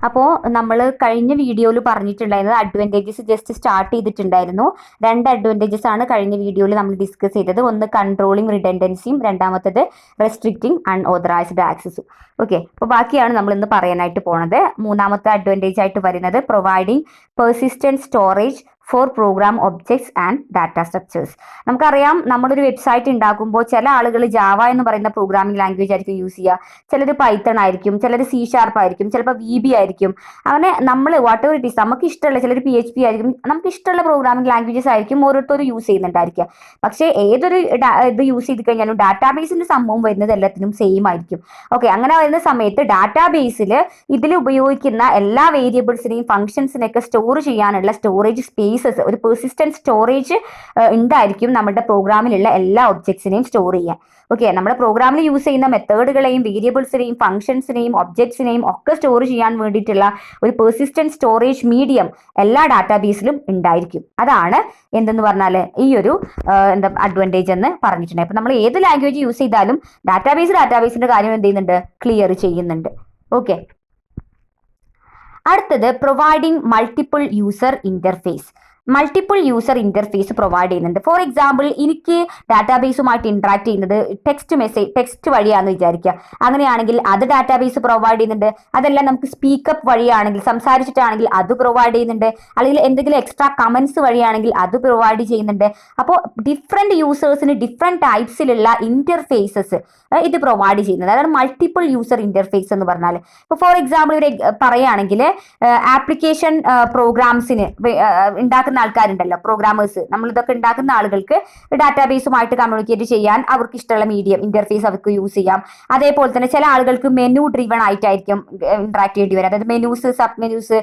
അപ്പോൾ നമ്മൾ കഴിഞ്ഞ വീഡിയോയിൽ പറഞ്ഞിട്ടുണ്ടായിരുന്നത് അഡ്വാൻറ്റേജസ് ജസ്റ്റ് സ്റ്റാർട്ട് ചെയ്തിട്ടുണ്ടായിരുന്നു. 2 അഡ്വാൻറ്റേജസ് ആണ് കഴിഞ്ഞ വീഡിയോയിൽ നമ്മൾ ഡിസ്കസ് ചെയ്തത്. ഒന്ന് കൺട്രോളിങ് റിഡൻഡൻസിയും, രണ്ടാമത്തത് റെസ്ട്രിക്റ്റിംഗ് അൺഓതറൈസ്ഡ് ആക്സസും. ഓക്കെ, അപ്പോൾ ബാക്കിയാണ് നമ്മൾ ഇന്ന് പറയാനായിട്ട് പോണത്. മൂന്നാമത്തെ അഡ്വാൻറ്റേജ് ആയിട്ട് വരുന്നത് providing persistent storage for program objects and data structures. നമുക്കറിയാം, നമ്മളൊരു വെബ്സൈറ്റ് ഉണ്ടാക്കുമ്പോൾ ചില ആളുകൾ ജാവ എന്ന് പറയുന്ന പ്രോഗ്രാമിംഗ് ലാംഗ്വേജ് ആയിരിക്കും യൂസ് ചെയ്യുക, ചിലർ പൈത്തൺ ആയിരിക്കും, ചിലർ C# ആയിരിക്കും, ചിലപ്പോൾ VB ആയിരിക്കും. അങ്ങനെ നമ്മൾ വാട്ട് എവർ ഇറ്റ് ഈസ്, നമുക്ക് ഇഷ്ടമുള്ള ചിലർ PHP ആയിരിക്കും, നമുക്ക് ഇഷ്ടമുള്ള പ്രോഗ്രാമിംഗ് ലാംഗ്വേജസ് ആയിരിക്കും ഓരോരുത്തരും യൂസ് ചെയ്യുന്നുണ്ടായിരിക്കുക. പക്ഷേ ഏതൊരു ഇത് യൂസ് ചെയ്ത് കഴിഞ്ഞാലും ഡാറ്റാബേസിന്റെ സംഭവം വരുന്നത് എല്ലാത്തിനും സെയിം ആയിരിക്കും. ഓക്കെ, അങ്ങനെ വരുന്ന സമയത്ത് ഡാറ്റാബേസിൽ ഇതിൽ ഉപയോഗിക്കുന്ന എല്ലാ വേരിയബിൾസിനെയും ഫംഗ്ഷൻസിനെയൊക്കെ സ്റ്റോർ ചെയ്യാനുള്ള സ്റ്റോറേജ് സ്പേസസ്, ഒരു പെർസിസ്റ്റന്റ് സ്റ്റോറേജ് ഉണ്ടായിരിക്കും നമ്മുടെ പ്രോഗ്രാമിലുള്ള എല്ലാ ഒബ്ജക്ട്സിനെയും സ്റ്റോർ ചെയ്യാൻ. ഓക്കെ, നമ്മുടെ പ്രോഗ്രാമിൽ യൂസ് ചെയ്യുന്ന മെത്തേഡുകളെയും വേരിയബിൾസിനെയും ഫംഗ്ഷൻസിനെയും ഒബ്ജക്ട്സിനെയും ഒക്കെ സ്റ്റോർ ചെയ്യാൻ വേണ്ടിയിട്ടുള്ള ഒരു പെർസിസ്റ്റന്റ് സ്റ്റോറേജ് മീഡിയം എല്ലാ ഡാറ്റാബേസിലും ഉണ്ടായിരിക്കും. അതാണ് എന്തെന്ന് പറഞ്ഞാൽ ഈ ഒരു അഡ്വാൻറ്റേജ് എന്ന് പറഞ്ഞിട്ടുണ്ട്. അപ്പൊ നമ്മൾ ഏത് ലാംഗ്വേജ് യൂസ് ചെയ്താലും ഡാറ്റാബേസിന്റെ കാര്യം എന്ത് ചെയ്യുന്നുണ്ട്, ക്ലിയർ ചെയ്യുന്നുണ്ട്. ഓക്കെ, അടുത്തത് providing multiple user interface. Multiple user interface provide ചെയ്യുന്നുണ്ട്. ഫോർ എക്സാമ്പിൾ, എനിക്ക് ഡാറ്റാബേസുമായിട്ട് ഇന്ററാക്ട് ചെയ്യുന്നത് ടെക്സ്റ്റ് വഴിയാണെന്ന് വിചാരിക്കുക. അങ്ങനെയാണെങ്കിൽ അത് ഡാറ്റാബേസ് പ്രൊവൈഡ് ചെയ്യുന്നുണ്ട്. അതല്ല, നമുക്ക് സ്പീക്കപ്പ് വഴിയാണെങ്കിൽ, സംസാരിച്ചിട്ടാണെങ്കിൽ അത് പ്രൊവൈഡ് ചെയ്യുന്നുണ്ട്. അല്ലെങ്കിൽ എന്തെങ്കിലും എക്സ്ട്രാ കമന്റ്സ് വഴിയാണെങ്കിൽ അത് പ്രൊവൈഡ് ചെയ്യുന്നുണ്ട്. അപ്പോൾ ഡിഫറെന്റ് യൂസേഴ്സിന് ഡിഫറെന്റ് ടൈപ്സിലുള്ള ഇന്റർഫേസസ് ഇത് പ്രൊവൈഡ് ചെയ്യുന്നത്. അതാണ് മൾട്ടിപ്പിൾ യൂസർ ഇന്റർഫേസ് എന്ന് പറഞ്ഞാൽ. ഇപ്പോൾ ഫോർ എക്സാമ്പിൾ ഒരു പറയുകയാണെങ്കിൽ, ആപ്ലിക്കേഷൻ പ്രോഗ്രാംസിന് ഉണ്ടാക്കുന്ന ആൾക്കാരുണ്ടല്ലോ, പ്രോഗ്രാമേഴ്സ്, നമ്മൾ ഇതൊക്കെ ഉണ്ടാക്കുന്ന ആളുകൾക്ക് ഡാറ്റാബേസുമായിട്ട് കമ്മ്യൂണിക്കേറ്റ് ചെയ്യാൻ അവർക്ക് ഇഷ്ടമുള്ള മീഡിയം ഇന്റർഫേസ് അവർക്ക് യൂസ് ചെയ്യാം. അതേപോലെ തന്നെ ചില ആളുകൾക്ക് മെനു ഡ്രിവൺ ആയിട്ടായിരിക്കും ഇന്ററാക്ട് ചെയ്യേണ്ടി വരും. അതായത് മെനൂസ്, സബ് മെനൂസ്,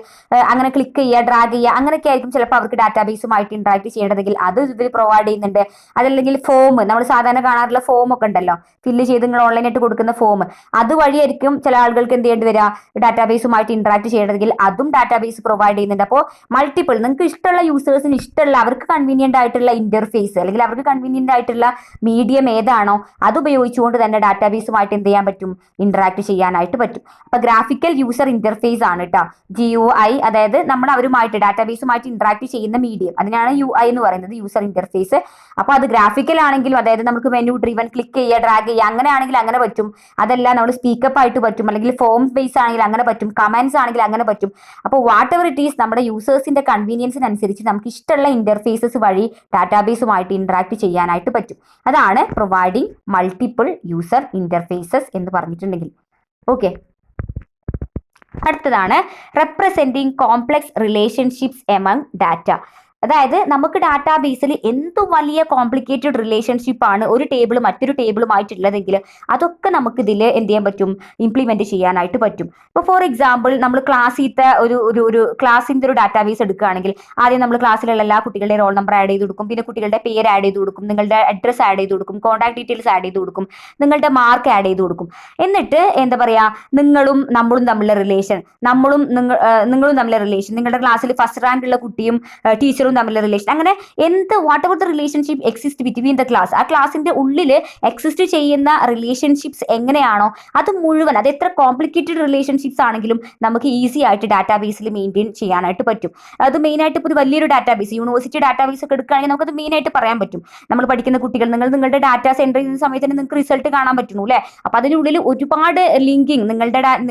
അങ്ങനെ ക്ലിക്ക് ചെയ്യുക, ഡ്രാഗ് ചെയ്യുക, അങ്ങനെയൊക്കെ ആയിരിക്കും ചിലപ്പോൾ അവർക്ക് ഡാറ്റാബേസുമായിട്ട് ഇന്ററാക്ട് ചെയ്യേണ്ടതെങ്കിൽ അത് ഇവർ പ്രൊവൈഡ് ചെയ്യുന്നുണ്ട്. അതല്ലെങ്കിൽ ഫോം, നമ്മൾ സാധാരണ കാണാറുള്ള ഫോം ഒക്കെ ഉണ്ടല്ലോ, ഫില്ല് ചെയ്ത് നിങ്ങൾ ഓൺലൈനായിട്ട് കൊടുക്കുന്ന ഫോം, അതുവഴിയായിരിക്കും ചില ആളുകൾക്ക് എന്ത് ചെയ്യേണ്ടി വരിക, ഡാറ്റാബേസുമായിട്ട് ഇന്ററാക്ട് ചെയ്യേണ്ടതെങ്കിൽ അതും ഡാറ്റാബേസ് പ്രൊവൈഡ് ചെയ്യുന്നുണ്ട്. അപ്പോൾ മൾട്ടിപ്പിൾ, നിങ്ങൾക്ക് ഇഷ്ടമുള്ള യൂസേഴ്സിന് ഇഷ്ടമുള്ള, അവർക്ക് കൺവീനിയന്റ് ആയിട്ടുള്ള ഇന്റർഫേസ് അല്ലെങ്കിൽ അവർക്ക് കൺവീനിയന്റ് ആയിട്ടുള്ള മീഡിയം ഏതാണോ അത് ഉപയോഗിച്ചുകൊണ്ട് തന്നെ ഡാറ്റാബേസുമായിട്ട് എന്ത് ചെയ്യാൻ പറ്റും, ഇന്ററാക്ട് ചെയ്യാനായിട്ട് പറ്റും. അപ്പൊ ഗ്രാഫിക്കൽ യൂസർ ഇന്റർഫേസ് ആണ് കേട്ടോ GUI. അതായത് നമ്മൾ അവരുമായിട്ട് ഡാറ്റാബേസുമായിട്ട് ഇന്ററാക്ട് ചെയ്യുന്ന മീഡിയം, അതിനാണ് UI എന്ന് പറയുന്നത്, യൂസർ ഇന്റർഫേസ്. അപ്പോൾ അത് ഗ്രാഫിക്കൽ ആണെങ്കിലും, അതായത് നമുക്ക് മെനു ഡ്രിവൻ, ക്ലിക്ക് ചെയ്യുക, ഡ്രാഗ് ചെയ്യുക, അങ്ങനെയാണെങ്കിൽ അങ്ങനെ പറ്റും. അതല്ല, നമ്മൾ സ്പീക്കപ്പ് ആയിട്ട് പറ്റും, അല്ലെങ്കിൽ ഫോം ബേസ് ആണെങ്കിൽ അങ്ങനെ പറ്റും, കമന്റ്സ് ആണെങ്കിൽ അങ്ങനെ പറ്റും. അപ്പോൾ വാട്ട് എവർ ഇറ്റ് ഈസ്, നമ്മുടെ യൂസേഴ്സിന്റെ കൺവീനിയൻസിനനുസരിച്ച് നമുക്ക് ഇഷ്ടമുള്ള ഇന്റർഫേസസ് വഴി ഡാറ്റാബേസുമായിട്ട് ഇന്ററാക്ട് ചെയ്യാനായിട്ട് പറ്റും. അതാണ് പ്രൊവൈഡിങ് മൾട്ടിപ്പിൾ യൂസർ ഇന്റർഫേസസ് എന്ന് പറഞ്ഞിട്ടുണ്ടെങ്കിൽ. ഓക്കെ, അടുത്തതാണ് representing complex relationships among data. അതായത് നമുക്ക് ഡാറ്റാബേസിൽ എന്ത് വലിയ കോംപ്ലിക്കേറ്റഡ് റിലേഷൻഷിപ്പ് ആണ് ഒരു ടേബിൾ മറ്റൊരു ടേബിളുമായിട്ടുള്ളതെങ്കിൽ അതൊക്കെ നമുക്ക് ഇതിൽ എന്ത് ചെയ്യാൻ പറ്റും, ഇംപ്ലിമെന്റ് ചെയ്യാനായിട്ട് പറ്റും. ഇപ്പോൾ ഫോർ എക്സാമ്പിൾ, നമ്മൾ ക്ലാസ്സിലത്തെ ഒരു ക്ലാസ്സിൻ്റെ ഒരു ഡാറ്റാബേസ് എടുക്കുകയാണെങ്കിൽ, ആദ്യം നമ്മൾ ക്ലാസ്സിലുള്ള എല്ലാ കുട്ടികളുടെ റോൾ നമ്പർ ആഡ് ചെയ്ത് കൊടുക്കും, പിന്നെ കുട്ടികളുടെ പേര് ആഡ് ചെയ്ത് കൊടുക്കും, നിങ്ങളുടെ അഡ്രസ്സ് ആഡ് ചെയ്ത് കൊടുക്കും, കോൺടാക്ട് ഡീറ്റെയിൽസ് ആഡ് ചെയ്ത് കൊടുക്കും, നിങ്ങളുടെ മാർക്ക് ആഡ് ചെയ്ത് കൊടുക്കും. എന്നിട്ട് എന്താ പറയുക, നമ്മളും തമ്മിലുള്ള റിലേഷൻ, നിങ്ങളും തമ്മിലുള്ള റിലേഷൻ, നിങ്ങളുടെ ക്ലാസ്സിൽ ഫസ്റ്റ് റാങ്ക് ഉള്ള കുട്ടിയും ടീച്ചറും തമ്മിലുള്ള റിലേഷൻ, അങ്ങനെ what ever the relationship exist between the class, ആ ക്ലാസിന്റെ ഉള്ളിൽ എക്സിസ്റ്റ് ചെയ്യുന്ന റിലേഷൻഷിപ്സ് എങ്ങനെയാണോ അത് മുഴുവൻ, അത് എത്ര കോംപ്ലിക്കേറ്റഡ് റിലേഷൻഷിപ്സ് ആണെങ്കിലും നമുക്ക് ഈസി ആയിട്ട് ഡാറ്റാബേസിൽ മെയിൻറ്റെയിൻ ചെയ്യാനായിട്ട് പറ്റും. അത് മെയിനായിട്ട് ഇപ്പോൾ ഒരു വലിയൊരു ഡാറ്റാബേസ്, യൂണിവേഴ്സിറ്റി ഡാറ്റാബേസ് ഒക്കെ എടുക്കുകയാണെങ്കിൽ നമുക്കത് മെയിനായിട്ട് പറയാൻ പറ്റും. നമ്മൾ പഠിക്കുന്ന കുട്ടികൾ, നിങ്ങളുടെ ഡാറ്റാസ് എൻ്റർ ചെയ്യുന്ന സമയത്ത് തന്നെ നിങ്ങൾക്ക് റിസൾട്ട് കാണാൻ പറ്റുന്നു അല്ലേ. അപ്പോൾ അതിനുള്ളിൽ ഒരുപാട് ലിങ്കിങ്,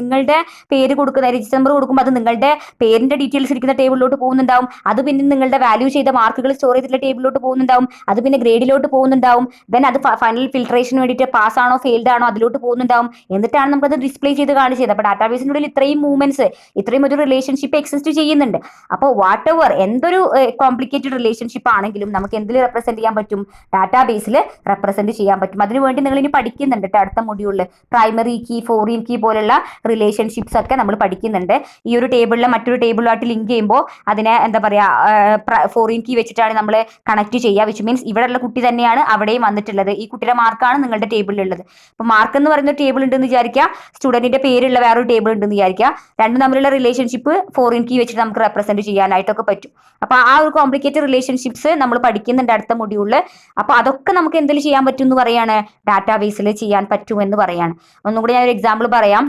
നിങ്ങളുടെ പേര് കൊടുക്കുന്ന രജിസ്റ്റർ നമ്പർ കൊടുക്കുമ്പോൾ അത് നിങ്ങളുടെ പേരിന്റെ ഡീറ്റെയിൽസ് ഇരിക്കുന്ന ടേബിളിലോട്ട് പോകുന്നുണ്ടാവും. അത് പിന്നെ നിങ്ങളുടെ വാല്യൂ ചെയ്ത മാർക്കുകൾ സ്റ്റോർ ചെയ്തിട്ടുള്ള ടേബിളിലോട്ട് പോകുന്നുണ്ടാവും. അത് പിന്നെ ഗ്രേഡിലോട്ട് പോകുന്നുണ്ടാവും. ദെൻ അത് ഫൈനൽ ഫിൽട്രേഷന് വേണ്ടിയിട്ട് പാസ് ആണോ ഫെയിൽഡ് ആണോ അതിലോട്ട് പോകുന്നുണ്ടാവും. എന്നിട്ടാണ് നമുക്കത് ഡിസ്പ്ലേ ചെയ്ത് കാണിച്ചത്. അപ്പോൾ ഡാറ്റാബേസിനുള്ളിൽ ഇത്രയും മൂവ്മെന്റ്സ്, ഇത്രയും ഒരു റിലേഷൻഷിപ്പ് എക്സിസ്റ്റ് ചെയ്യുന്നുണ്ട്. അപ്പോൾ വാട്ട് എവർ എന്തൊരു കോംപ്ലിക്കേറ്റഡ് റിലേഷൻഷിപ്പ് ആണെങ്കിലും നമുക്ക് എന്തിൽ റെപ്രസെന്റ് ചെയ്യാൻ പറ്റും, ഡാറ്റാബേസിൽ റെപ്രസെന്റ് ചെയ്യാൻ പറ്റും. അതിനുവേണ്ടി നിങ്ങൾ ഇനി പഠിക്കുന്നുണ്ട് അടുത്ത മൊഡ്യൂളിൽ. പ്രൈമറി കീ, ഫോറിൻ കീ പോലുള്ള റിലേഷൻഷിപ്സ് ഒക്കെ നമ്മൾ പഠിക്കുന്നുണ്ട്. ഈ ഒരു ടേബിളിലെ മറ്റൊരു ടേബിളുമായിട്ട് ലിങ്ക് ചെയ്യുമ്പോൾ അതിനെ എന്താ പറയുക, ഫോറിൻ കീ വെച്ചിട്ടാണ് നമ്മൾ കണക്ട് ചെയ്യുക. വിച്ച് മീൻസ് ഇവിടെയുള്ള കുട്ടി തന്നെയാണ് അവിടെയും വന്നിട്ടുള്ളത്. ഈ കുട്ടിയുടെ മാർക്കാണ് നിങ്ങളുടെ ടേബിളിലുള്ളത്. അപ്പോൾ മാർക്ക് എന്ന് പറയുന്ന ടേബിൾ ഉണ്ടെന്ന് വിചാരിക്കുക, സ്റ്റുഡന്റിന്റെ പേരുള്ള വേറൊരു ടേബിൾ ഉണ്ടെന്ന് വിചാരിക്കുക. രണ്ടും തമ്മിലുള്ള റിലേഷൻഷിപ്പ് ഫോറിൻ കീ വെച്ചിട്ട് നമുക്ക് റെപ്രസെന്റ് ചെയ്യാനായിട്ടൊക്കെ പറ്റും. അപ്പോൾ ആ ഒരു കോംപ്ലിക്കേറ്റഡ് റിലേഷൻഷിപ്സ് നമ്മൾ പഠിക്കുന്നുണ്ട് അടുത്ത മൊഡ്യൂളിൽ. അപ്പോൾ അതൊക്കെ നമുക്ക് എന്തിൽ ചെയ്യാൻ പറ്റും എന്ന് പറയാണ്, ഡാറ്റാബേസിൽ ചെയ്യാൻ പറ്റുമെന്ന് പറയാണ്. ഒന്നുകൂടി ഞാൻ ഒരു എക്സാമ്പിൾ പറയാം.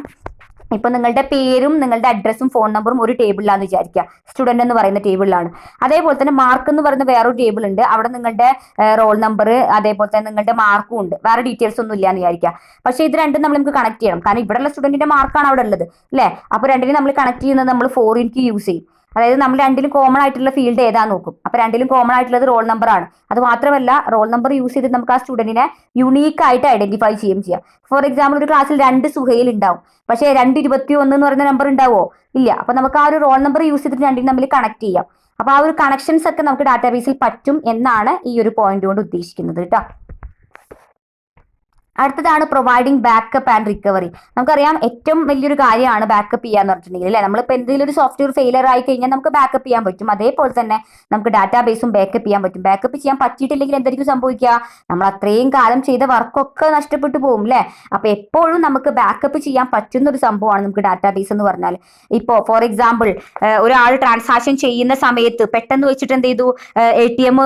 ഇപ്പൊ നിങ്ങളുടെ പേരും നിങ്ങളുടെ അഡ്രസ്സും ഫോൺ നമ്പറും ഒരു ടേബിളിലാന്ന് വിചാരിക്കുക, സ്റ്റുഡന്റ് എന്ന് പറയുന്ന ടേബിളിലാണ്. അതേപോലെ തന്നെ മാർക്ക് എന്ന് പറയുന്ന വേറൊരു ടേബിൾ ഉണ്ട്, അവിടെ നിങ്ങളുടെ റോൾ നമ്പർ അതേപോലെ തന്നെ നിങ്ങളുടെ മാർക്കും ഉണ്ട്, വേറെ ഡീറ്റെയിൽസ് ഒന്നും ഇല്ല എന്ന് വിചാരിക്കുക. പക്ഷേ ഇത് രണ്ടും നമ്മൾ നമുക്ക് കണക്ട് ചെയ്യണം, കാരണം ഇവിടെയുള്ള സ്റ്റുഡന്റിന്റെ മാർക്കാണ് അവിടെ ഉള്ളത് അല്ലേ. അപ്പോൾ രണ്ടിനും നമ്മൾ കണക്ട് ചെയ്യുന്നത് നമ്മൾ ഫോറിൻക്ക് യൂസ് ചെയ്യും. അതായത് നമ്മൾ രണ്ടിലും കോമൺ ആയിട്ടുള്ള ഫീൽഡ് ഏതാ നോക്കും. അപ്പൊ രണ്ടിലും കോമൺ ആയിട്ടുള്ളത് റോൾ നമ്പർ ആണ്. അത് മാത്രമല്ല റോൾ നമ്പർ യൂസ് ചെയ്ത് നമുക്ക് ആ സ്റ്റുഡന്റിനെ യുണീക്ക് ആയിട്ട് ഐഡന്റിഫൈ ചെയ്യാം. ഫോർ എക്സാമ്പിൾ ഒരു ക്ലാസ്സിൽ 2 സുഹൈൽ ഉണ്ടാവും, പക്ഷേ 221 എന്ന് പറയുന്ന നമ്പർ ഉണ്ടാവോ? ഇല്ല. അപ്പൊ നമുക്ക് ആ ഒരു റോൾ നമ്പർ യൂസ് ചെയ്തിട്ട് രണ്ടിനും തമ്മിൽ കണക്ട് ചെയ്യാം. അപ്പൊ ആ ഒരു കണക്ഷൻസ് ഒക്കെ നമുക്ക് ഡാറ്റാബേസിൽ പറ്റും എന്നാണ് ഈ ഒരു പോയിന്റ് കൊണ്ട് ഉദ്ദേശിക്കുന്നത് കേട്ടോ. അടുത്തതാണ് പ്രൊവൈഡിങ് ബാക്കപ്പ് ആൻഡ് റിക്കവറി. നമുക്കറിയാം ഏറ്റവും വലിയൊരു കാര്യമാണ് ബാക്കപ്പ് ചെയ്യാന്ന് പറഞ്ഞിട്ടുണ്ടെങ്കിൽ അല്ലെ. നമ്മളിപ്പോൾ എന്തെങ്കിലും ഒരു സോഫ്റ്റ്വെയർ ഫെയിലർ ആയി കഴിഞ്ഞാൽ നമുക്ക് ബാക്കപ്പ് ചെയ്യാൻ പറ്റും. അതേപോലെ തന്നെ നമുക്ക് ഡാറ്റാബേസും ബാക്കപ്പ് ചെയ്യാൻ പറ്റും. ബാക്കപ്പ് ചെയ്യാൻ പറ്റിയിട്ടില്ലെങ്കിൽ എന്തായിരിക്കും സംഭവിക്കുക? നമ്മൾ അത്രയും കാലം ചെയ്ത വർക്കൊക്കെ നഷ്ടപ്പെട്ടു പോകും അല്ലെ. അപ്പൊ എപ്പോഴും നമുക്ക് ബാക്കപ്പ് ചെയ്യാൻ പറ്റുന്ന ഒരു സംഭവമാണ് നമുക്ക് ഡാറ്റാബേസ് എന്ന് പറഞ്ഞാൽ. ഇപ്പോൾ ഫോർ എക്സാമ്പിൾ ഒരാൾ ട്രാൻസാക്ഷൻ ചെയ്യുന്ന സമയത്ത് പെട്ടെന്ന് വെച്ചിട്ട് എന്ത് ചെയ്തു, ATM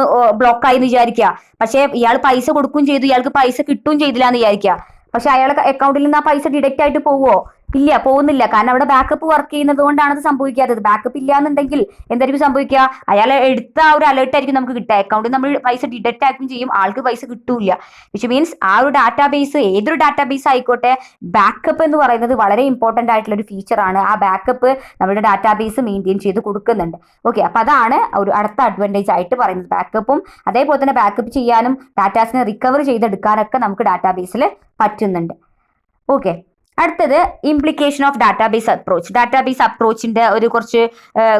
ബ്ലോക്ക് ആയി എന്ന് വിചാരിക്കുക. പക്ഷേ ഇയാൾ പൈസ കൊടുക്കുകയും ചെയ്തു, ഇയാൾക്ക് പൈസ കിട്ടുകയും ചെയ്തില്ല എന്ന് വിചാരിക്കുക. പക്ഷെ അയാളുടെ അക്കൗണ്ടിൽ നിന്ന് ആ പൈസ ഡിഡക്റ്റ് ആയിട്ട് പോവോ? ഇല്ല, പോകുന്നില്ല. കാരണം അവിടെ ബാക്കപ്പ് വർക്ക് ചെയ്യുന്നത് കൊണ്ടാണ് അത് സംഭവിക്കാത്തത്. ബാക്കപ്പ് ഇല്ല എന്നുണ്ടെങ്കിൽ എന്തായിരിക്കും സംഭവിക്കുക? അയാൾ എടുത്ത ആ ഒരു അലേർട്ട് ആയിരിക്കും നമുക്ക് കിട്ടുക, അക്കൗണ്ടിൽ നമ്മൾ പൈസ ഡിഡക്റ്റ് ആക്കുകയും ചെയ്യും, ആൾക്ക് പൈസ കിട്ടൂല. വിച്ച് മീൻസ് ആ ഒരു ഡാറ്റാബേസ്, ഏതൊരു ഡാറ്റാബേസ് ആയിക്കോട്ടെ, ബാക്കപ്പ് എന്ന് പറയുന്നത് വളരെ ഇമ്പോർട്ടന്റ് ആയിട്ടുള്ള ഒരു ഫീച്ചറാണ്. ആ ബാക്കപ്പ് നമ്മുടെ ഡാറ്റാബേസ് മെയിൻറ്റെയിൻ ചെയ്ത് കൊടുക്കുന്നുണ്ട്. ഓക്കെ, അപ്പൊ അതാണ് ഒരു അടുത്ത അഡ്വാൻറ്റേജ് ആയിട്ട് പറയുന്നത്. ബാക്കപ്പും അതേപോലെ തന്നെ ബാക്കപ്പ് ചെയ്യാനും ഡാറ്റാസിനെ റിക്കവർ ചെയ്തെടുക്കാനൊക്കെ നമുക്ക് ഡാറ്റാബേസിൽ പറ്റുന്നുണ്ട്. ഓക്കെ, അടുത്തത് implication of database approach. Database അപ്രോച്ചിന്റെ ഒരു കുറച്ച്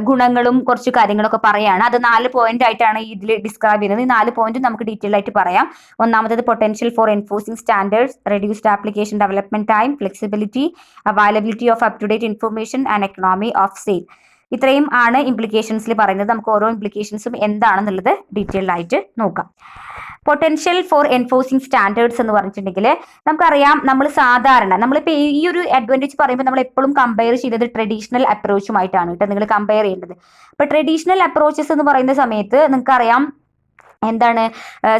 ഗുണങ്ങളും കുറച്ച് കാര്യങ്ങളൊക്കെ പറയാണ്. അത് 4 പോയിന്റ് ആയിട്ടാണ് ഇതിൽ ഡിസ്ക്രൈബ് ചെയ്യുന്നത്. ഈ 4 പോയിന്റ് നമുക്ക് ഡീറ്റെയിൽ ആയിട്ട് പറയാം. ഒന്നാമത്തേത് potential for enforcing standards, reduced application development time, flexibility, availability of up to date information and economy of sale. ഇത്രയും ആണ് ഇംപ്ലിക്കേഷൻസിൽ പറയുന്നത്. നമുക്ക് ഓരോ ഇംപ്ലിക്കേഷൻസും എന്താണെന്നുള്ളത് ഡീറ്റെയിൽ ആയിട്ട് നോക്കാം. പൊട്ടൻഷ്യൽ ഫോർ എൻഫോഴ്സിംഗ് സ്റ്റാൻഡേർഡ്സ് എന്ന് പറഞ്ഞിട്ടുണ്ടെങ്കിൽ നമുക്കറിയാം, നമ്മൾ സാധാരണ നമ്മളിപ്പോൾ ഈ ഒരു അഡ്വാൻറ്റേജ് പറയുമ്പോൾ നമ്മൾ എപ്പോഴും കമ്പയർ ചെയ്തത് ട്രഡീഷണൽ അപ്രോച്ചുമായിട്ടാണ് കേട്ടോ നിങ്ങൾ കമ്പയർ ചെയ്യേണ്ടത്. അപ്പോൾ ട്രഡീഷണൽ അപ്രോച്ചസ് എന്ന് പറയുന്ന സമയത്ത് നിങ്ങൾക്കറിയാം എന്താണ്,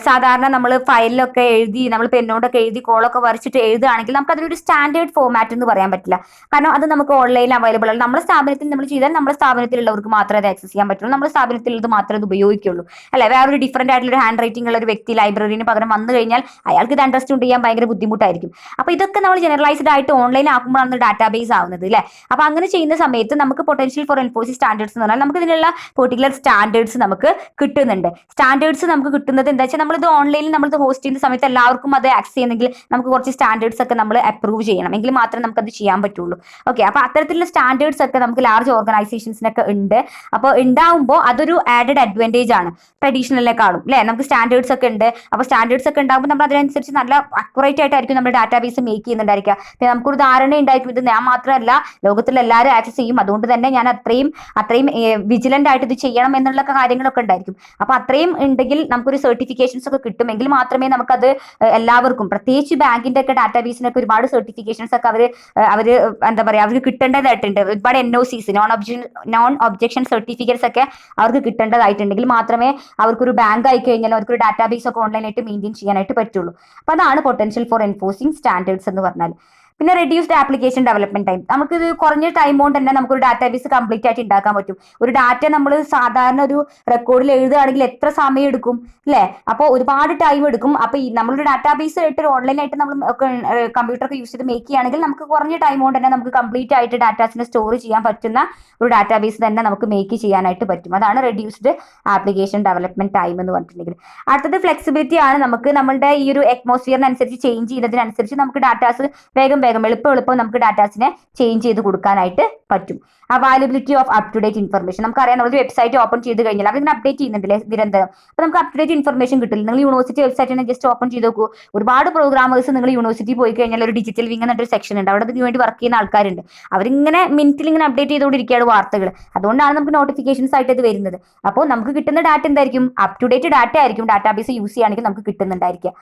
സാധാരണ നമ്മൾ ഫയലിലൊക്കെ എഴുതി, നമ്മൾ പെന്നോടൊക്കെ എഴുതി കോളൊക്കെ വരച്ചിട്ട് എഴുതുകയാണെങ്കിൽ നമുക്ക് അതിനൊരു സ്റ്റാൻഡേർഡ് ഫോമാറ്റ് എന്ന് പറയാൻ പറ്റില്ല. കാരണം അത് നമുക്ക് ഓൺലൈനിൽ അവൈലബിൾ ആണ്. നമ്മുടെ സ്ഥാപനത്തിൽ നമ്മൾ ചെയ്താൽ നമ്മുടെ സ്ഥാപനത്തിലുള്ളവർക്ക് മാത്രമേ അത് ആക്സസ് ചെയ്യാൻ പറ്റുള്ളൂ, നമ്മുടെ സ്ഥാപനത്തിലുള്ളത് മാത്രമേ അത് ഉപയോഗിക്കുള്ളൂ അല്ലെ. വേറൊരു ഡിഫറൻറ്റ് ആയിട്ടുള്ള ഒരു ഹാൻഡ് റൈറ്റിംഗ് ഉള്ള ഒരു വ്യക്തി ലൈബ്രറിന് പകരം വന്നു കഴിഞ്ഞാൽ അയാൾക്ക് ഇത് അണ്ടർസ്റ്റാൻഡ് ചെയ്യാൻ ഭയങ്കര ബുദ്ധിമുട്ടായിരിക്കും. അപ്പോൾ ഇതൊക്കെ നമ്മൾ ജനറലൈസ്ഡ് ആയിട്ട് ഓൺലൈൻ ആക്കുമ്പോഴാണ് ഡാറ്റാബേസ് ആവുന്നത് അല്ലേ. അപ്പോൾ അങ്ങനെ ചെയ്യുന്ന സമയത്ത് നമുക്ക് പൊട്ടൻഷ്യൽ ഫോർ എൻഫോഴ്സിംഗ് സ്റ്റാൻഡേർഡ്സ് എന്ന് പറഞ്ഞാൽ നമുക്ക് ഇതിനുള്ള പെർട്ടിക്കുലർ സ്റ്റാൻഡേർഡ്സ് നമുക്ക് കിട്ടുന്നുണ്ട്. സ്റ്റാൻഡേർഡ്സ് നമുക്ക് കിട്ടുന്നത് എന്താ വെച്ചാൽ നമ്മളിത് ഓൺലൈനിൽ നമ്മളിത് ഹോസ്റ്റ് ചെയ്യുന്ന സമയത്ത് എല്ലാവർക്കും അത് ആക്സസ് ചെയ്യണമെങ്കിൽ നമുക്ക് കുറച്ച് സ്റ്റാൻഡേർഡ്സ് ഒക്കെ നമ്മൾ അപ്രൂവ് ചെയ്യണം, എങ്കിൽ മാത്രമേ നമുക്ക് അത് ചെയ്യാൻ പറ്റുള്ളൂ. ഓക്കെ, അപ്പോൾ അത്തരത്തിലുള്ള സ്റ്റാൻഡേർഡ്സ് ഒക്കെ നമുക്ക് ലാർജ് ഓർഗനൈസേഷൻസിനൊക്കെ ഉണ്ട്. അപ്പോൾ ഉണ്ടാവുമ്പോൾ അതൊരു ആഡഡ് അഡ്വാൻറ്റേജ് ആണ് ട്രഡീഷണലിനെക്കാളും അല്ലേ. നമുക്ക് സ്റ്റാൻഡേർഡ്സ് ഒക്കെ ഉണ്ട്. അപ്പോൾ സ്റ്റാൻഡേർഡ്സ് ഒക്കെ ഉണ്ടാകുമ്പോൾ നമ്മൾ അതിനനുസരിച്ച് നല്ല അക്യുറേറ്റ് ആയിട്ടായിരിക്കും നമ്മുടെ ഡാറ്റാബേസ് മേക്ക് ചെയ്യുന്നുണ്ടായിരിക്കുക. പിന്നെ നമുക്കൊരു ധാരണ ഉണ്ടായിരിക്കും ഇത് ഞാൻ മാത്രമല്ല ലോകത്തിലെ എല്ലാവരും ആക്സസ് ചെയ്യും, അതുകൊണ്ട് തന്നെ ഞാൻ അത്രയും വിജിലന്റ് ആയിട്ട് ഇത് ചെയ്യണം എന്നുള്ള കാര്യങ്ങളൊക്കെ ഉണ്ടായിരിക്കും. അപ്പോൾ അത്രയും ഉണ്ടെങ്കിൽ നമുക്കൊരു സർട്ടിഫിക്കേഷൻസ് ഒക്കെ കിട്ടുമെങ്കിൽ മാത്രമേ നമുക്കത് എല്ലാവർക്കും, പ്രത്യേകിച്ച് ബാങ്കിന്റെ ഒക്കെ ഡാറ്റാബേസിനൊക്കെ ഒരുപാട് സർട്ടിഫിക്കേഷൻസ് ഒക്കെ അവര് എന്താ പറയുക അവർക്ക് കിട്ടേണ്ടതായിട്ടുണ്ട്. ഒരുപാട് NOCs, നോൺ ഒബ്ജക്ഷൻ സർട്ടിഫിക്കറ്റ്സ് ഒക്കെ അവർക്ക് കിട്ടേണ്ടതായിട്ടുണ്ടെങ്കിൽ മാത്രമേ അവർക്കൊരു ബാങ്ക് ആയി കഴിഞ്ഞാൽ അവർക്കൊരു ഡാറ്റാബേസ് ഒക്കെ ഓൺലൈനായിട്ട് മെയിൻറ്റെയിൻ ചെയ്യാനായിട്ട് പറ്റുള്ളൂ. അപ്പോൾ അതാണ് പൊട്ടൻഷ്യൽ ഫോർ എൻഫോഴ്സിംഗ് സ്റ്റാൻഡേർഡ്സ് എന്ന് പറഞ്ഞാൽ. പിന്നെ റെഡ്യൂസ്ഡ് ആപ്ലിക്കേഷൻ ഡെവലപ്മെന്റ് ടൈം. നമുക്കിത് കുറഞ്ഞ ടൈം കൊണ്ട് തന്നെ നമുക്കൊരു ഡാറ്റാബേസ് കംപ്ലീറ്റ് ആയിട്ട് ഉണ്ടാക്കാൻ പറ്റും. ഒരു ഡാറ്റ നമ്മൾ സാധാരണ ഒരു റെക്കോർഡിൽ എഴുതുകയാണെങ്കിൽ എത്ര സമയം എടുക്കും അല്ലേ. അപ്പോൾ ഒരുപാട് ടൈം എടുക്കും. അപ്പോൾ ഈ നമ്മളൊരു ഡാറ്റാബേസ് ആയിട്ട് ഓൺലൈനായിട്ട് നമ്മൾ കമ്പ്യൂട്ടറൊക്കെ യൂസ് ചെയ്ത് മേക്ക് ചെയ്യുകയാണെങ്കിൽ നമുക്ക് കുറഞ്ഞ ടൈം കൊണ്ട് തന്നെ നമുക്ക് കംപ്ലീറ്റ് ആയിട്ട് ഡാറ്റാസിനെ സ്റ്റോർ ചെയ്യാൻ പറ്റുന്ന ഒരു ഡാറ്റാബേസ് തന്നെ നമുക്ക് മേക്ക് ചെയ്യാനായിട്ട് പറ്റും. അതാണ് റെഡ്യൂസ്ഡ് ആപ്ലിക്കേഷൻ ഡെവലപ്മെന്റ് ടൈം എന്ന് പറഞ്ഞിട്ടുണ്ടെങ്കിൽ. അടുത്തത് ഫ്ലെക്സിബിലിറ്റി ആണ്. നമുക്ക് നമ്മുടെ ഈ ഒരു അറ്റ്മോസ്ഫിയറിനനുസരിച്ച് ചേഞ്ച് ചെയ്യുന്നതിനനുസരിച്ച് നമുക്ക് ഡാറ്റാസ് വേഗം എളുപ്പം നമുക്ക് ഡാറ്റാസിനെ ചേഞ്ച് ചെയ്ത് കൊടുക്കാനായിട്ട് പറ്റും. Availability of up to date information. നമുക്കറിയാം നമ്മളൊരു വെബ്സൈറ്റ് ഓപ്പൺ ചെയ്ത് കഴിഞ്ഞാൽ അതിന് അപ്ഡേറ്റ് ചെയ്യുന്നുണ്ടല്ലേ നിരന്തരം. അപ്പോൾ നമുക്ക് അപ് ടു ഡേറ്റ് ഇൻഫർമേഷൻ കിട്ടില്ല. നിങ്ങൾ യൂണിവേഴ്സിറ്റി വെബ്സൈറ്റിനെ ജസ്റ്റ് ഓപ്പൺ ചെയ്ത് നോക്കൂ. ഒരുപാട് പ്രോഗ്രാമേഴ്സ് നിങ്ങൾ യൂണിവേഴ്സിറ്റി പോയി കഴിഞ്ഞാൽ ഒരു ഡിജിറ്റൽ വിങ് എന്നൊരു സെക്ഷൻ ഉണ്ട്, അവിടെ ഇതിന് വേണ്ടി വർക്ക് ചെയ്യുന്ന ആൾക്കാരുണ്ട്. അവരിങ്ങനെ മിനിറ്റിൽ ഇങ്ങനെ അപ്ഡേറ്റ് ചെയ്തുകൊണ്ടിരിക്കുകയാണ് വാർത്തകൾ. അതുകൊണ്ടാണ് നമുക്ക് നോട്ടിഫിക്കേഷൻസ് ആയിട്ട് ഇത് വരുന്നത്. അപ്പോൾ നമുക്ക് കിട്ടുന്ന ഡാറ്റ എന്തായിരിക്കും? അപ് ടു ഡേറ്റ് ഡാറ്റ ആയിരിക്കും ഡാറ്റാബേസ് യൂസ് ചെയ്യുകയാണെങ്കിൽ നമുക്ക് കിട്ടുന്നുണ്ടായിരിക്കുക.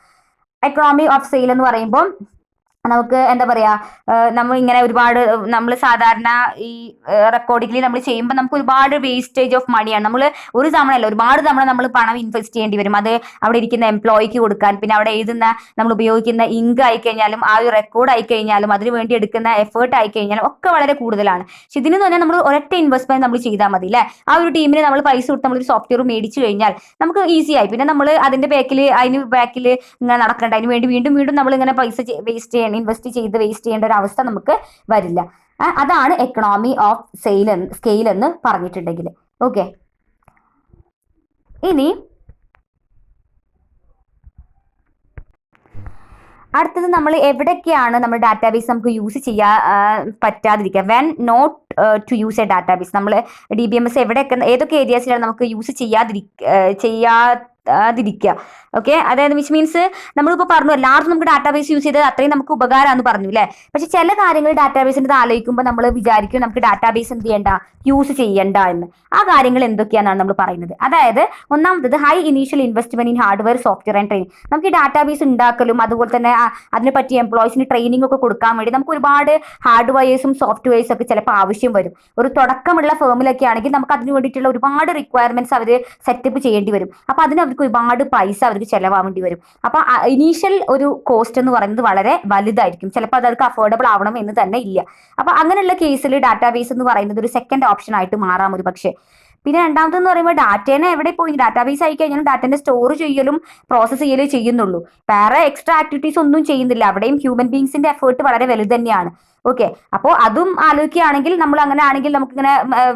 എക്കണോമി ഓഫ് സെയിൽ എന്ന് പറയുമ്പോൾ നമുക്ക് എന്താ പറയാ, നമ്മൾ ഇങ്ങനെ ഒരുപാട് നമ്മൾ സാധാരണ ഈ റെക്കോർഡിങ്ങിൽ നമ്മൾ ചെയ്യുമ്പോൾ നമുക്ക് ഒരുപാട് വേസ്റ്റേജ് ഓഫ് മണിയാണ്. നമ്മൾ ഒരു തവണയല്ല ഒരുപാട് തവണ നമ്മൾ പണം ഇൻവെസ്റ്റ് ചെയ്യേണ്ടി വരും. അത് അവിടെ ഇരിക്കുന്ന എംപ്ലോയിക്ക് കൊടുക്കാൻ, പിന്നെ അവിടെ എഴുതുന്ന നമ്മൾ ഉപയോഗിക്കുന്ന ഇങ്ക് ആയിക്കഴിഞ്ഞാലും ആ ഒരു റെക്കോർഡ് ആയിക്കഴിഞ്ഞാലും അതിന് വേണ്ടി എടുക്കുന്ന എഫേർട്ട് ആയിക്കഴിഞ്ഞാലും ഒക്കെ വളരെ കൂടുതലാണ്. പക്ഷെ ഇതിന് പറഞ്ഞാൽ നമ്മൾ ഒരൊറ്റ ഇൻവെസ്റ്റ്മെന്റ് നമ്മൾ ചെയ്താൽ മതി അല്ലേ. ആ ഒരു ടീമിന് നമ്മൾ പൈസ കൊടുത്ത് നമ്മളൊരു സോഫ്റ്റ്വെയർ മേടിച്ചു കഴിഞ്ഞാൽ നമുക്ക് ഈസി ആയി. പിന്നെ നമ്മൾ അതിന്റെ അതിന് ബാക്കിൽ ഇങ്ങനെ നടക്കേണ്ട, അതിന് വേണ്ടി വീണ്ടും വീണ്ടും നമ്മൾ ഇങ്ങനെ പൈസ വേസ്റ്റ് ചെയ്യണം, ഇൻവെസ്റ്റ് ചെയ്ത് വേസ്റ്റ് ചെയ്യേണ്ട ഒരു അവസ്ഥ നമുക്ക് വരില്ല. അതാണ് എക്കണോമി ഓഫ് സ്കെയിൽ എന്ന് പറഞ്ഞിട്ടുണ്ടെങ്കിൽ. ഓക്കെ, ഇനി അടുത്തത് നമ്മൾ എവിടെയൊക്കെയാണ് നമ്മൾ ഡാറ്റാബേസ് നമുക്ക് യൂസ് ചെയ്യാൻ പറ്റാതിരിക്കുക, when not to use a database. നമ്മൾ DBMS എവിടെയൊക്കെ ഏതൊക്കെ ഏരിയാസിലാണ് നമുക്ക് യൂസ് ചെയ്യാതിരിക്കുക. ഓക്കെ, അതായത് വിച്ച് മീൻസ് നമ്മളിപ്പോൾ പറഞ്ഞു എല്ലാവർക്കും നമുക്ക് ഡാറ്റാബേസ് യൂസ് ചെയ്തത് അത്രയും നമുക്ക് ഉപകാരമാണെന്ന് പറഞ്ഞു അല്ലേ. പക്ഷെ ചില കാര്യങ്ങൾ ഡാറ്റാബേസിൻ്റെ ആലോചിക്കുമ്പോൾ നമ്മൾ വിചാരിക്കും നമുക്ക് ഡാറ്റാബേസ് എന്ത് ചെയ്യണ്ട, യൂസ് ചെയ്യണ്ട എന്ന്. ആ കാര്യങ്ങൾ എന്തൊക്കെയാണെന്നാണ് നമ്മൾ പറയുന്നത്. അതായത് ഒന്നാമത്തത് high initial investment in hardware, software and training. നമുക്ക് ഈ ഡാറ്റാബേസ് ഉണ്ടാക്കലും അതുപോലെ തന്നെ അതിനെ പറ്റി എംപ്ലോയീസിന് ട്രെയിനിങ് ഒക്കെ കൊടുക്കാൻ വേണ്ടി നമുക്ക് ഒരുപാട് ഹാർഡ്വെയർസും സോഫ്റ്റ്വെയർസും ഒക്കെ ചിലപ്പോൾ ആവശ്യം വരും. ഒരു തുടക്കമുള്ള ഫേമിലൊക്കെ ആണെങ്കിൽ നമുക്ക് അതിന് വേണ്ടിയിട്ടുള്ള ഒരുപാട് റിക്വയർമെന്റ്സ് അവർ സെറ്റപ്പ് ചെയ്യേണ്ടി വരും. അപ്പോൾ അതിന് അവർക്ക് ഒരുപാട് പൈസ അവർക്ക് ചിലവാവേണ്ടി വരും. അപ്പോൾ ഇനീഷ്യൽ ഒരു കോസ്റ്റ് എന്ന് പറയുന്നത് വളരെ വലുതായിരിക്കും. ചിലപ്പോൾ അത് അവർക്ക് അഫോർഡബിൾ ആവണം എന്ന് തന്നെ ഇല്ല. അപ്പോൾ അങ്ങനെയുള്ള കേസിൽ ഡാറ്റാബേസ് എന്ന് പറയുന്നത് ഒരു സെക്കൻഡ് ഓപ്ഷൻ ആയിട്ട് മാറാം ഒരു പക്ഷേ. പിന്നെ രണ്ടാമതെന്ന് പറയുമ്പോൾ ഡാറ്റേനെ എവിടെ പോയി ഡാറ്റാബേസ് ആയി കഴിഞ്ഞാലും ഡാറ്റേനെ സ്റ്റോർ ചെയ്യലും പ്രോസസ്സ് ചെയ്യലും ചെയ്യുന്നുള്ളൂ. വേറെ എക്സ്ട്രാ ആക്ടിവിറ്റീസ് ഒന്നും ചെയ്യുന്നില്ല. അവിടെയും ഹ്യൂമൻ ബീങ്സിന്റെ എഫേർട്ട് വളരെ വലുത് തന്നെയാണ്. ഓക്കെ, അപ്പോൾ അതും ആലോചിക്കുകയാണെങ്കിൽ നമ്മൾ അങ്ങനെ ആണെങ്കിൽ നമുക്കിങ്ങനെ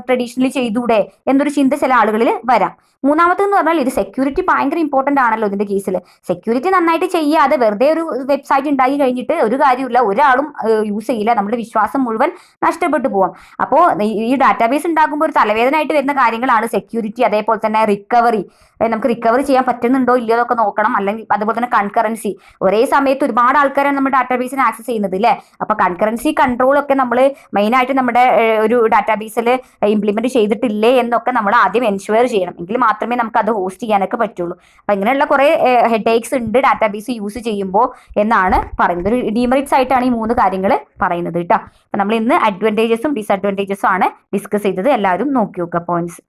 ട്രഡീഷണലി ചെയ്തൂടെ എന്നൊരു ചിന്ത ചില ആളുകളിൽ വരാം. മൂന്നാമത്തെന്ന് പറഞ്ഞാൽ ഇത് സെക്യൂരിറ്റി ഭയങ്കര ഇമ്പോർട്ടൻ്റ് ആണല്ലോ ഇതിന്റെ കേസിൽ. സെക്യൂരിറ്റി നന്നായിട്ട് ചെയ്യാതെ വെറുതെ ഒരു വെബ്സൈറ്റ് ഉണ്ടാക്കി കഴിഞ്ഞിട്ട് ഒരു കാര്യമില്ല, ഒരാളും യൂസ് ചെയ്യില്ല, നമ്മുടെ വിശ്വാസം മുഴുവൻ നഷ്ടപ്പെട്ടു പോവാം. അപ്പോൾ ഈ ഡാറ്റാബേസ് ഉണ്ടാക്കുമ്പോൾ ഒരു തലവേദനയായിട്ട് വരുന്ന കാര്യങ്ങളാണ് സെക്യൂരിറ്റി, അതേപോലെ തന്നെ റിക്കവറി. നമുക്ക് റിക്കവറി ചെയ്യാൻ പറ്റുന്നുണ്ടോ ഇല്ലയോ എന്നൊക്കെ നോക്കണം. അല്ലെങ്കിൽ അതുപോലെ തന്നെ കൺകറൻസി, ഒരേ സമയത്ത് ഒരുപാട് ആൾക്കാരാണ് നമ്മുടെ ഡാറ്റാബേസിന് ആക്സസ് ചെയ്യുന്നത് അല്ലേ. അപ്പോൾ കൺകറൻസി കൺട്രോൾ ഒക്കെ നമ്മൾ മെയിനായിട്ട് നമ്മുടെ ഒരു ഡാറ്റാബേസിൽ ഇംപ്ലിമെന്റ് ചെയ്തിട്ടില്ലേ എന്നൊക്കെ നമ്മൾ ആദ്യം എൻഷുവർ ചെയ്യണം. എങ്കിൽ മാത്രമേ നമുക്ക് അത് ഹോസ്റ്റ് ചെയ്യാനൊക്കെ പറ്റുള്ളൂ. അപ്പം ഇങ്ങനെയുള്ള കുറേ ഹെഡേക്സ് ഉണ്ട് ഡാറ്റാബേസ് യൂസ് ചെയ്യുമ്പോൾ എന്നാണ് പറയുന്നത്. ഒരു ഡീമെറിറ്റ്സ് ആയിട്ടാണ് ഈ 3 കാര്യങ്ങൾ പറയുന്നത് കേട്ടോ. അപ്പം നമ്മൾ ഇന്ന് അഡ്വാൻറ്റേജസും ഡിസഡ്വാൻറ്റേജസും ആണ് ഡിസ്കസ് ചെയ്തത്. എല്ലാവരും നോക്കി നോക്കുക പോയിന്റ്സ്.